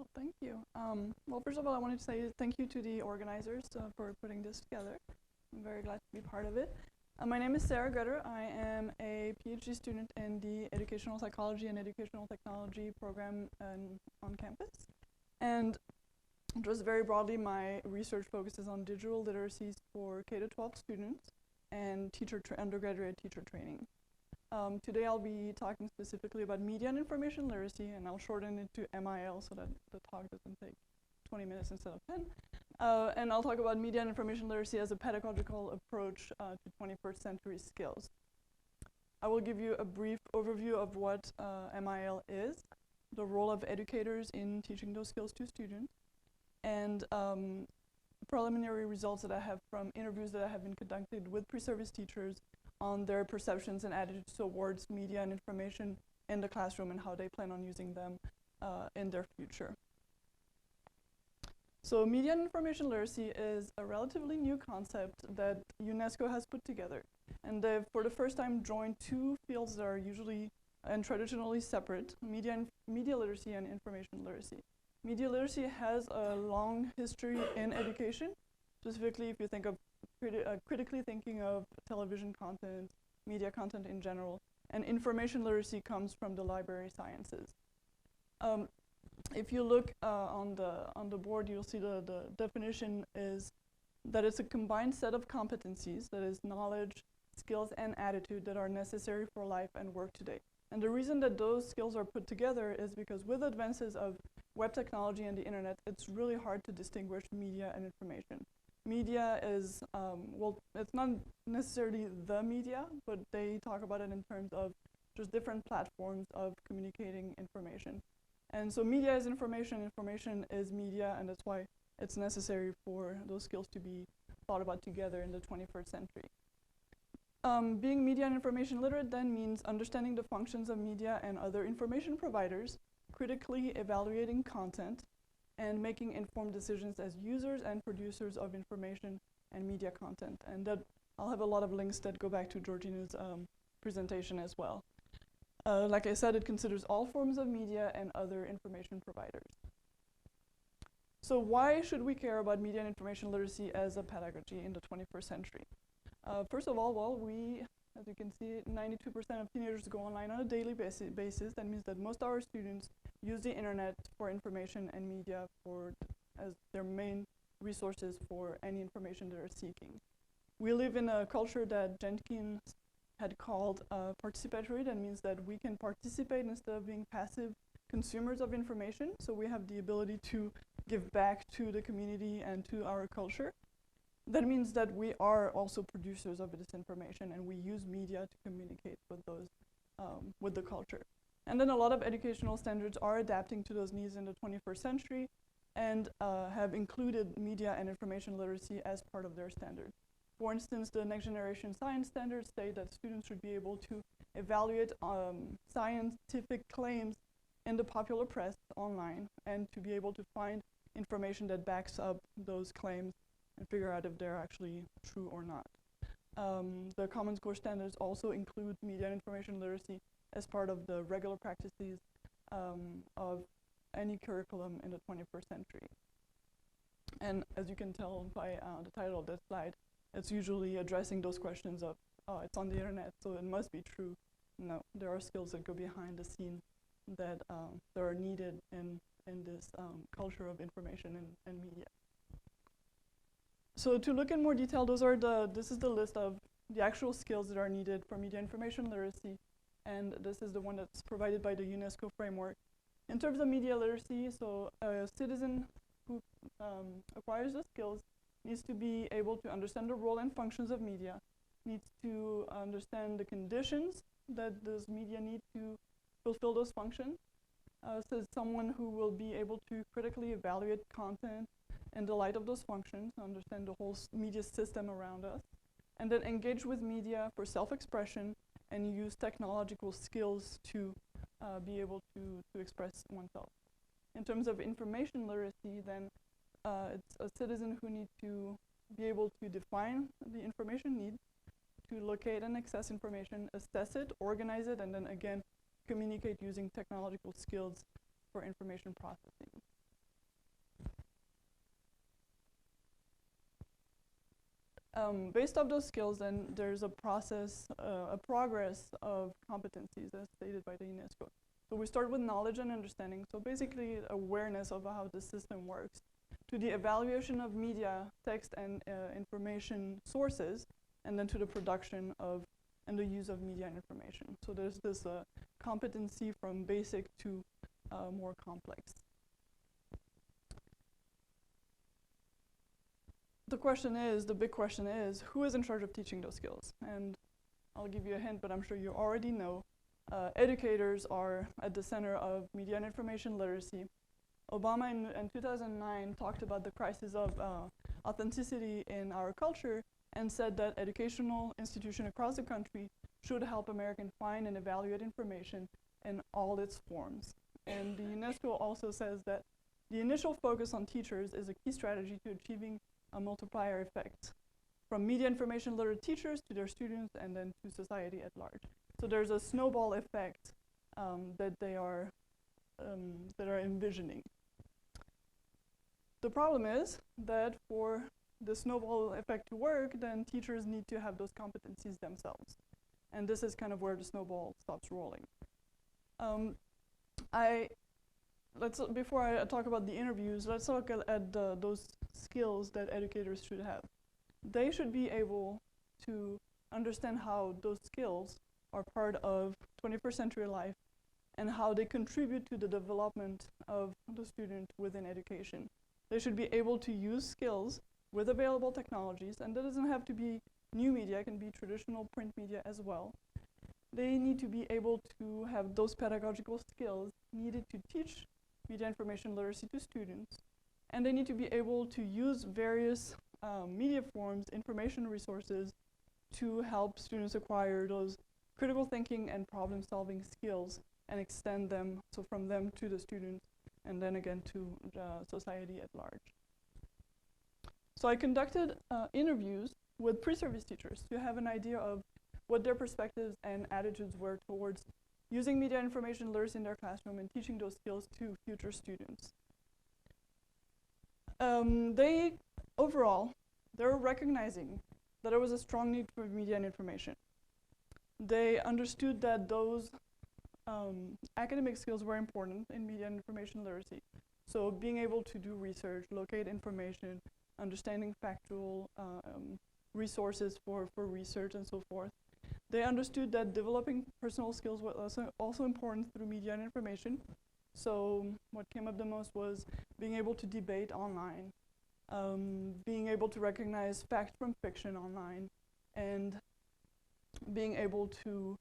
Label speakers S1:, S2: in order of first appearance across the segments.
S1: Well, thank you. Well, first of all, I wanted to say thank you to the organizers for putting this together. I'm very glad to be part of it. My name is Sarah Gretter. I am a PhD student in the Educational Psychology and Educational Technology program on campus. And just very broadly, my research focuses on digital literacies for K-12 students and undergraduate teacher training. Today I'll be talking specifically about media and information literacy, and I'll shorten it to MIL so that the talk doesn't take 20 minutes instead of 10. And I'll talk about media and information literacy as a pedagogical approach to 21st century skills. I will give you a brief overview of what MIL is, the role of educators in teaching those skills to students, and preliminary results that I have from interviews that I have been conducted with Preservice teachers on their perceptions and attitudes towards media and information in the classroom and how they plan on using them in their future. So media and information literacy is a relatively new concept that UNESCO has put together. And they've, for the first time, joined two fields that are usually and traditionally separate, media literacy and information literacy. Media literacy has a long history in education, specifically if you think of critically thinking of television content, media content in general, and information literacy comes from the library sciences. If you look on the board, you'll see the definition is that it's a combined set of competencies, that is knowledge, skills, and attitude that are necessary for life and work today. And the reason that those skills are put together is because with advances of web technology and the internet, it's really hard to distinguish media and information. Media is, well, it's not necessarily the media, but they talk about it in terms of just different platforms of communicating information. And so media is information, information is media, and that's why it's necessary for those skills to be thought about together in the 21st century. Being media and information literate then means understanding the functions of media and other information providers, critically evaluating content, and making informed decisions as users and producers of information and media content. And that I'll have a lot of links that go back to Georgina's presentation as well. Like I said, it considers all forms of media and other information providers. So why should we care about media and information literacy as a pedagogy in the 21st century? First of all, well, as you can see, 92% of teenagers go online on a daily basis. That means that most of our students use the internet for information and media as their main resources for any information they're seeking. We live in a culture that Jenkins had called participatory. That means that we can participate instead of being passive consumers of information. So we have the ability to give back to the community and to our culture. That means that we are also producers of this information, and we use media to communicate with those, with the culture. And then a lot of educational standards are adapting to those needs in the 21st century and have included media and information literacy as part of their standard. For instance, the Next Generation Science Standards state that students should be able to evaluate scientific claims in the popular press online and to be able to find information that backs up those claims and figure out if they're actually true or not. The Common Core standards also include media and information literacy as part of the regular practices of any curriculum in the 21st century. And as you can tell by the title of this slide, it's usually addressing those questions of, oh, it's on the internet, so it must be true. No, there are skills that go behind the scene that are needed in this culture of information and media. So to look in more detail, this is the list of the actual skills that are needed for media information literacy, and this is the one that's provided by the UNESCO framework. In terms of media literacy, so a citizen who acquires the skills needs to be able to understand the role and functions of media, needs to understand the conditions that those media need to fulfill those functions. So someone who will be able to critically evaluate content in the light of those functions, understand the whole media system around us, and then engage with media for self-expression and use technological skills to be able to express oneself. In terms of information literacy, then it's a citizen who needs to be able to define the information need, to locate and access information, assess it, organize it, and then again, communicate using technological skills for information processing. Based off those skills, then there's a process, a progress of competencies as stated by the UNESCO. So we start with knowledge and understanding, so basically awareness of how the system works, to the evaluation of media, text, and information sources, and then to the production of and the use of media and information. So there's this competency from basic to more complex. The big question is, who is in charge of teaching those skills? And I'll give you a hint, but I'm sure you already know. Educators are at the center of media and information literacy. Obama in 2009 talked about the crisis of authenticity in our culture and said that educational institutions across the country should help Americans find and evaluate information in all its forms. And the UNESCO also says that the initial focus on teachers is a key strategy to achieving a multiplier effect, from media information literate teachers to their students and then to society at large. So there's a snowball effect that they are envisioning. The problem is that for the snowball effect to work, then teachers need to have those competencies themselves. And this is kind of where the snowball stops rolling. Before I talk about the interviews, let's look at those skills that educators should have. They should be able to understand how those skills are part of 21st century life and how they contribute to the development of the student within education. They should be able to use skills with available technologies, and that doesn't have to be new media, it can be traditional print media as well. They need to be able to have those pedagogical skills needed to teach media information literacy to students, and they need to be able to use various media forms, information resources to help students acquire those critical thinking and problem-solving skills and extend them, so from them to the students and then again to society at large. So I conducted interviews with pre-service teachers to have an idea of what their perspectives and attitudes were towards using media information literacy in their classroom and teaching those skills to future students. They're recognizing that there was a strong need for media and information. They understood that those academic skills were important in media and information literacy. So being able to do research, locate information, understanding factual resources for research and so forth. They understood that developing personal skills was also important through media and information. So what came up the most was being able to debate online, being able to recognize fact from fiction online, and being able to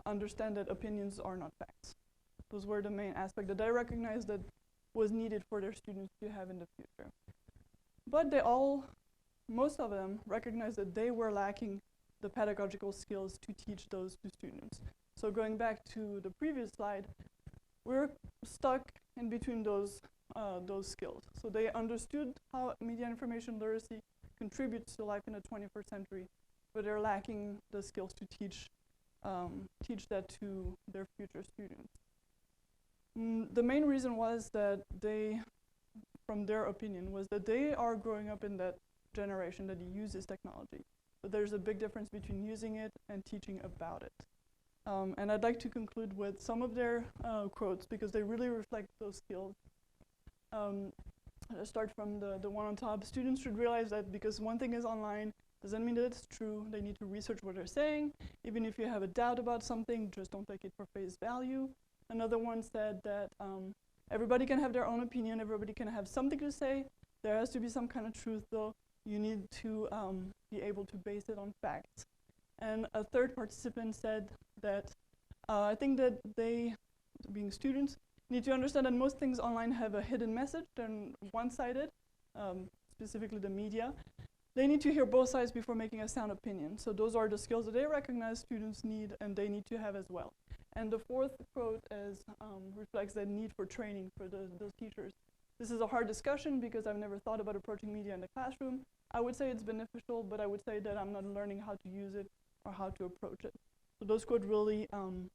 S1: understand that opinions are not facts. Those were the main aspects that I recognized that was needed for their students to have in the future. But most of them recognized that they were lacking the pedagogical skills to teach those to students. So going back to the previous slide, we're stuck in between those skills. So they understood how media information literacy contributes to life in the 21st century, but they're lacking the skills to teach that to their future students. The main reason was that from their opinion, was that they are growing up in that generation that uses technology. But there's a big difference between using it and teaching about it. And I'd like to conclude with some of their quotes because they really reflect those skills. I'll start from the one on top. Students should realize that because one thing is online doesn't mean that it's true. They need to research what they're saying. Even if you have a doubt about something, just don't take it for face value. Another one said that everybody can have their own opinion. Everybody can have something to say. There has to be some kind of truth, though. You need to be able to base it on facts. And a third participant said that I think that they, being students, need to understand that most things online have a hidden message. They're one-sided, specifically the media. They need to hear both sides before making a sound opinion. So those are the skills that they recognize students need and they need to have as well. And the fourth quote reflects the need for training for those teachers. This is a hard discussion because I've never thought about approaching media in the classroom. I would say it's beneficial, but I would say that I'm not learning how to use it or how to approach it. So those quotes really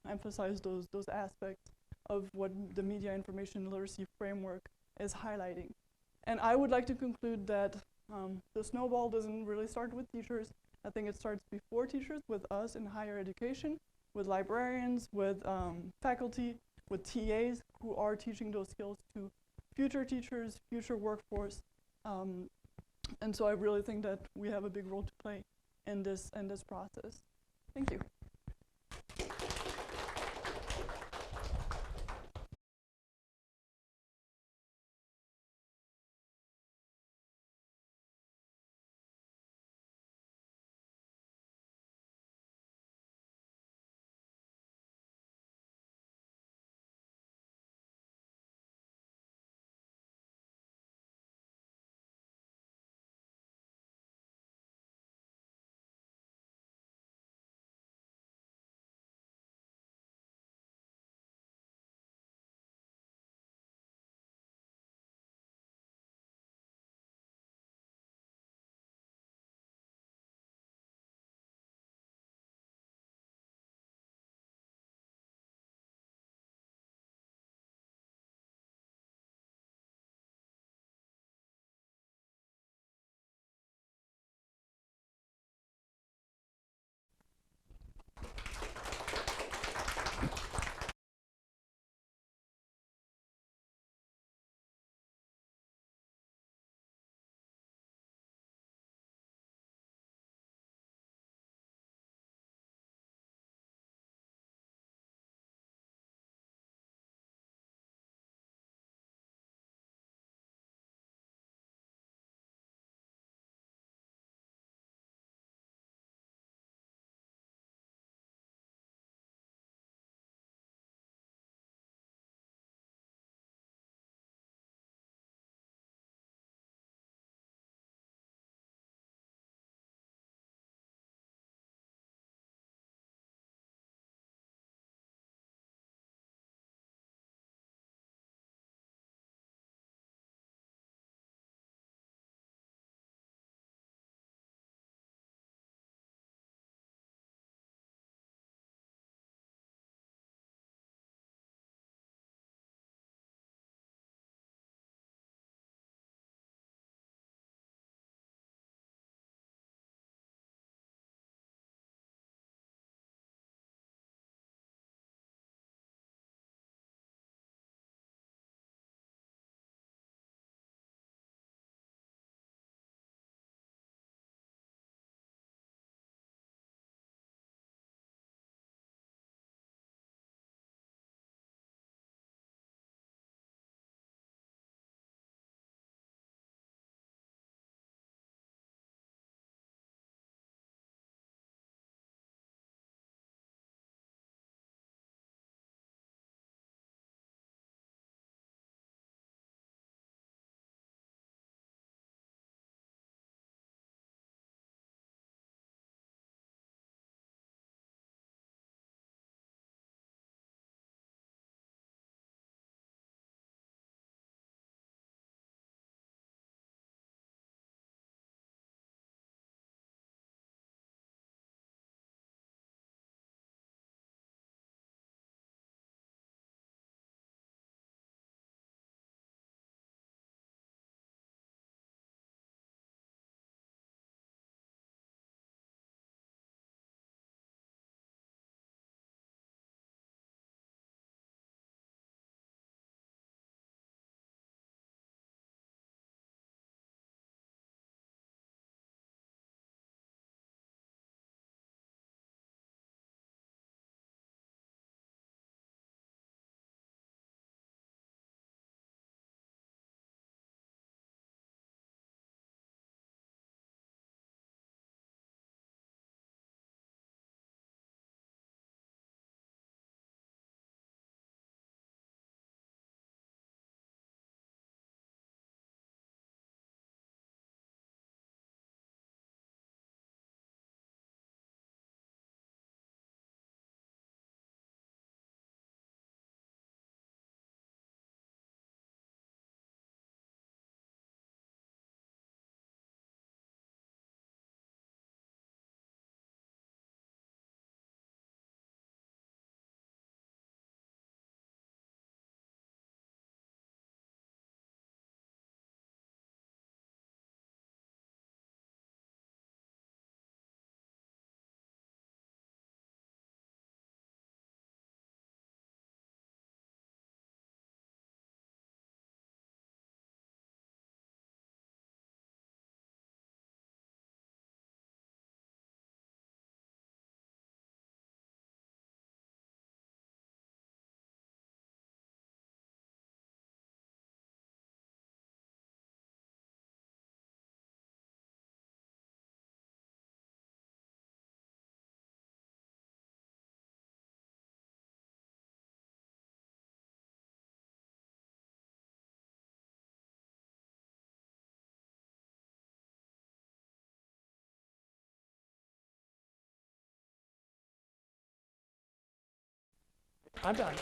S1: emphasize those aspects of what the media information literacy framework is highlighting. And I would like to conclude that The snowball doesn't really start with teachers. I think it starts before teachers, with us in higher education, with librarians, with faculty, with TAs who are teaching those skills to future teachers, future workforce. And so I really think that we have a big role to play in this process. Thank you.
S2: I'm done.